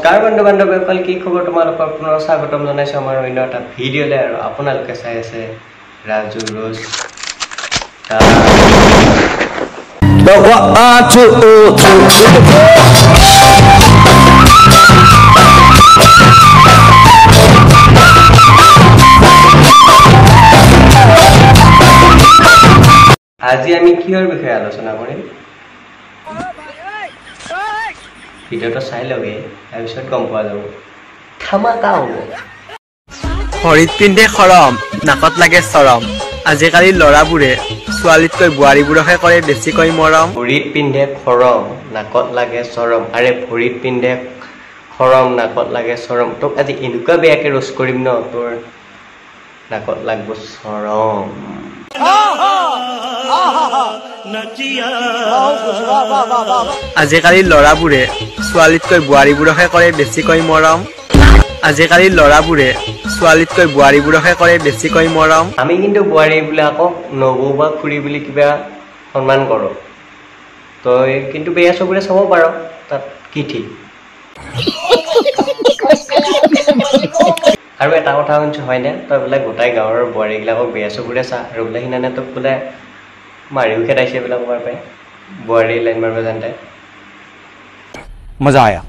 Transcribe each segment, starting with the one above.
নমস্কাৰ বন্ধু বান্ধৱীসকল, কি খবৰ? তোমালোকৰ পুনৰ স্বাগতম জনাইছোঁ আমাৰ অন্য এটা ভিডিঅ'লৈ। আৰু আপোনালোকে চাই আছে ৰাজু ৰোজ। আজি আমি কিহৰ বিষয়ে আলোচনা কৰিম? ভিডিঅ'টো চাই লগে, তাৰপিছত গম পোৱা যাব। ধামাকা হ'ব। ভৰিত পিন্ধে খৰম, নাকত লাগে চৰম। আজিকালি ল'ৰাবোৰে ছোৱালীতকৈ বোৱাৰীবোৰকহে কৰে বেছিকৈ মৰম। ভৰিত পিন্ধে খৰম, নাকত লাগে চৰম। আৰে ভৰিত পিন্ধে খৰম, নাকত লাগে চৰম। তোক আজি এনেকুৱা বেয়াকে ৰোজ কৰিম ন, তোৰ নাকত লাগব চৰম। আজিকালি ল'ৰাবোৰে ছোৱালীতকৈ বোৱাৰীবোৰকহে কৰে বেছিকৈ মৰম। আজিকালি ল'ৰাবোৰে ছোৱালীতকৈ বোৱাৰীবোৰকহে কৰে বেছিকৈ মৰম। আমি কিন্তু বোৱাৰীবিলাকক নবৌ বা খুৰী বুলি কিবা সন্মান কৰোঁ। তই কিন্তু বেয়া চকুৰে চাব পাৰ, তাত কি ঠিক। আৰু এটা কথা শুনিছো হয়নে, তই বোলে গোটাই গাঁৱৰ বোৱাৰীবিলাকক বেয়া চকুৰে চা, আৰু বোলে সিনানে তোক বোলে মাৰিও খেদাইছে বোলে ক'বাৰ পাই বোৱাৰী লাইন মাৰিব জানতে। मजा आया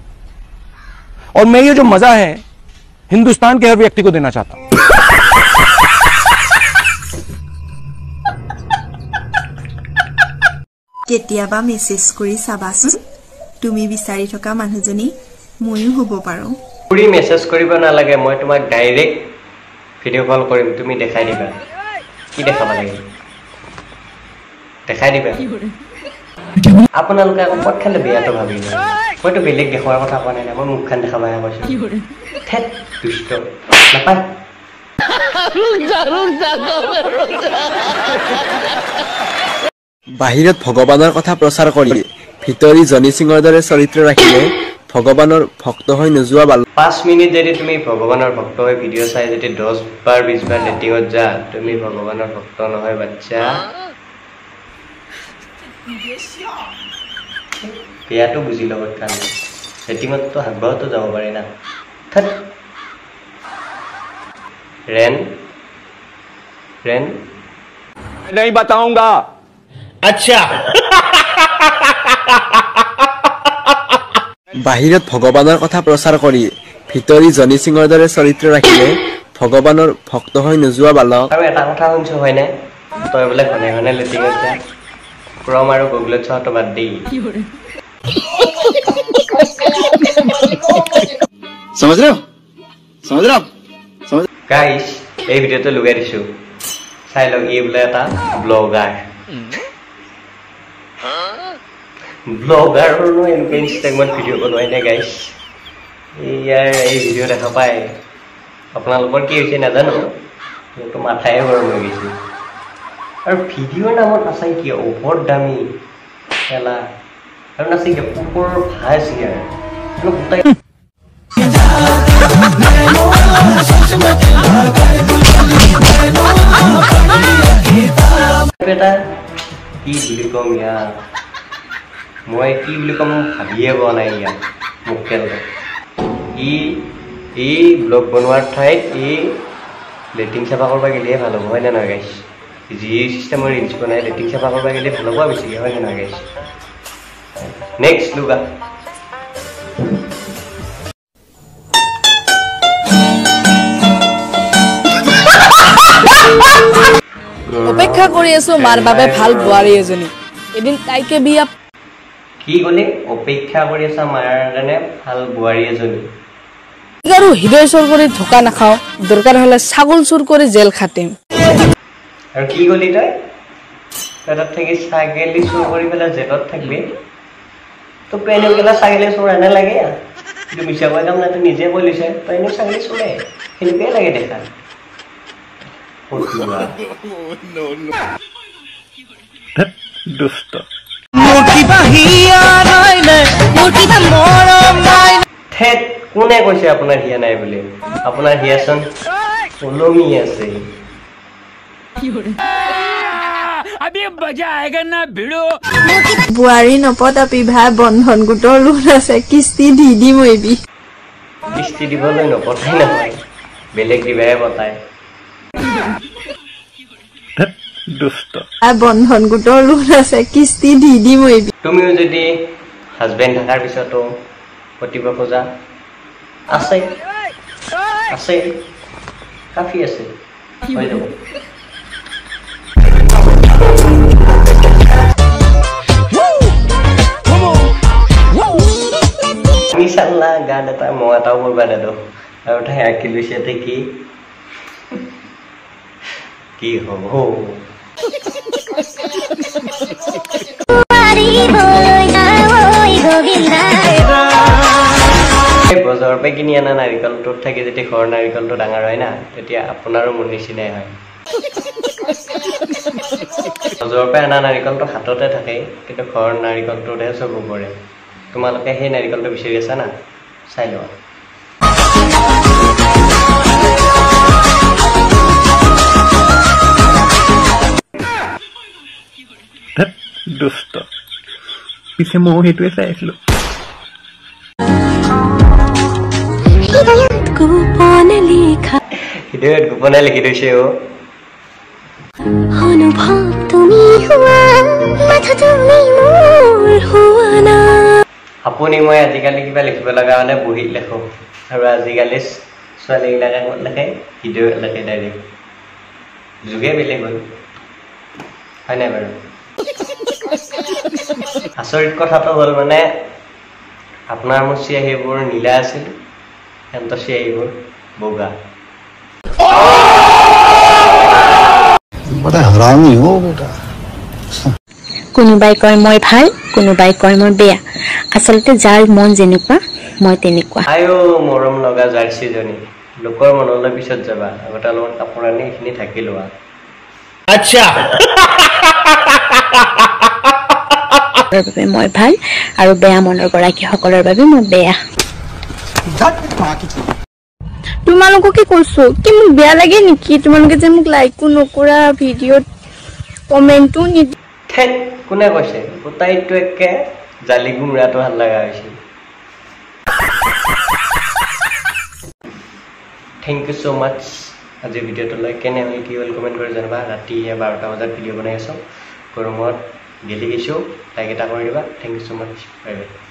और मैं ये जो मजा है हिंदुस्तान के हर व्यक्ति को देना चाहता हूं। কেতিয়াবা মেছেজ কৰি চাবাচোন, তুমি বিচাৰি থকা মানুহজনী ময়ো হ'ব পাৰো। পুৰি মেছেজ কৰিব নালাগে, মই তোমাক ডাইৰেক্ট ভিডিঅ' কল কৰিম, তুমি দেখাই দিবা। কি দেখাব লাগে দেখাই দিবা। আপোনালোকে আকৌ ক'ত খালে বেয়াটো ভাবি লয়। মইতো বেলেগ দেখুৱাৰ কথা কোৱা নাই, মই মুখখন দেখাবহে কৈছোঁ। ঠেট দুষ্ট নাপায়। বাহিৰত ভগৱানৰ কথা প্ৰচাৰ কৰি ভিতৰি জনি সিঙৰ দৰে চৰিত্ৰ ৰাখিলে ভগৱানৰ ভক্ত হৈ নোযোৱা বাল। 5 মিনিট যদি তুমি ভগৱানৰ ভক্ত হৈ ভিডিঅ' চাই যদি 10 বাৰ 20 বাৰ ৰেটিঙত যা, তুমি ভগৱানৰ ভক্ত নহয় বাচ্চা। বেয়াটো বুজি লগত কাৰণে ৰেটিঙততো আগবাৰতো যাব পাৰি না। ৰেন ৰেন नहीं बताऊंगा। আচ্ছা। বাহিৰত ভগৱানৰ কথা প্ৰচাৰ কৰি ভিতৰি জনি সিঙৰ দৰে চৰিত্ৰ ৰাখিলে ভগৱানৰ ভক্ত হৈ নোযোৱা বালক। আৰু এটা কথা শুনিছো হয়নে, তই বোলে ঘনে ঘনে লেটিঙত যা, ক্ৰম আৰু গুগলত চোৱাটো বাদ দি। समझ रहे हो গাইছ, এই ভিডিঅ'টো লগাই দিছো, চাই লওক। এই বোলে এটা ব্লগাৰ, ব্লগাৰনো এনেকুৱা ইনষ্টাগ্ৰামত ভিডিঅ' বনোৱাই নাই গাইছ। ইয়াৰ এই ভিডিঅ' দেখা পাই আপোনালোকৰ কি হৈছে নাজানো, মোৰতো মাথাই গৰম হৈ গৈছে। আৰু ভিডিঅ'ৰ নামত নাচাই কিয় ওপৰত দামী খেলা, আৰু নাচাই কিয় ওপৰৰ ভাজ ইয়াৰ গোটাই এটা কি বুলি ক'ম ইয়াক, মই কি বুলি ক'ম ভাবিয়ে পোৱা নাই ইয়াক মুখে লগত। এই ব্লগ বনোৱাৰ ঠাইত এই লেট্ৰিন চাফা কৰিব গ'লেহে ভাল হ'ব, হয়নে নহয় গাইছ? যি চিষ্টেমৰ ৰিলচ বনাই লেট্ৰিন চাফা কৰিব গ'লে ভাল হ'ব বেছিকৈ, হয়নে নহয় গাইছ? নেক্সট লুকা। অপেক্ষা কৰি আছো মাৰ বাবে ভাল বোৱাৰী এজনী, এদিন তাইকে বিয়া। কি ক'লে? অপেক্ষা কৰি আছা মাৰ কাৰণে ভাল বোৱাৰী এজনী। আৰু হৃদয় চুৰ কৰি ধোকা নাখাওঁ, দৰকাৰ হ'লে ছাগল চুৰ কৰি জেল খাটিম। আৰু কি ক'লি তই? তাত থাকি ছাগলী চুৰ কৰি পেলাই জেলত থাকবি? তোক এনেও কেলা ছাগলী চোৰ এনে লাগে, কিন্তু মিছা কৈ যাম না, তই নিজে কৈ লৈছে তই এনেও ছাগলী চোৰে, সেনেকুৱাই লাগে দেখা। দুষ্ট ঠেট, কোনে কৈছে আপোনাৰ হিয়া নাই বুলি? আপোনাৰ হিয়াচোন ওলমি আছে। বোৱাৰী নপতাবি ভাই, বন্ধন গোটৰ লোন আছে, কিস্তি দি দিম এইবি। কিস্তি দিবলৈ নপঠাই নহয় বেলেগ দিবাহে পতায় দুষ্ট বন্ধন গোটৰ লোন আছে কিস্তি দি মই তুমিও যদি হাজবেণ্ড থকাৰ পিছতো পতিব খোজা আছে আছে কাফি আছে হৈ যাব মিছাল্লা গান এটা মই এটাও বৰবাদ আৰু তাই আঁকি লৈছে কি হ'ব বজাৰৰ পৰা কিনি অনা নাৰিকলটোত থাকি যেতিয়া ঘৰৰ নাৰিকলটো ডাঙৰ হয় না তেতিয়া আপোনাৰো মোৰ নিচিনাই হয় বজাৰৰ পৰা অনা নাৰিকলটো হাততে থাকে কিন্তু ঘৰৰ নাৰিকলটোতহে চকু পৰে তোমালোকে সেই নাৰিকলটো বিচাৰি আছা না চাই লোৱা দুষ্ট পিছে ময়ো সেইটোৱে চাই আছিলো হৃদয়ত গোপনে লিখি থৈছে আপুনি মই আজিকালি কিবা লিখিব লগা হলে বহীত লেখো আৰু আজিকালি ছোৱালীবিলাকে ক'ত লেখে হৃদয়ত লেখে ডাইৰেক্ট যুগে বেলেগ হ'ল হয় নাই বাৰু আচৰিত কথাটো হ'ল মানে আপোনাৰ মোৰ চিয়াহীবোৰ নীলা আছিল সিহঁতৰ চিয়াহীবোৰ বগা बड़ा हरामी हो बेटा কোনোবাই কয় মই ভাল কোনোবাই কয় মই বেয়া আচলতে যাৰ মন যেনেকুৱা মই তেনেকুৱা আয়ো মৰম লগা জাৰ্চিজনী লোকৰ মনলৈ পিছত যাবা আগতে অলপমান কাপোৰ আনি এইখিনি থাকি লোৱা আচ্ছা বাবে মই ভাল আৰু বেয়া মনৰ গৰাকীসকলৰ বাবে মই বেয়া তোমালোককে কৈছো কি মোক বেয়া লাগে নেকি তোমালোকে যে মোক লাইকো নকৰা ভিডিঅ'ত কমেণ্টও নিদি ঠেক কোনে কৈছে গোটাইটো একে জালি গুমৰাটো ভাল লগা হৈছে থেংক ইউ ছ' মাছ আজি ভিডিঅ'টোলৈ কেনে হ'ল কি হ'ল কমেণ্ট কৰি জানিবা ৰাতি 12টা বজাত ভিডিঅ' বনাই আছোঁ গৰমত গেলি গৈছোঁ লাইক এটা কৰি দিবা thank you so' much bye bye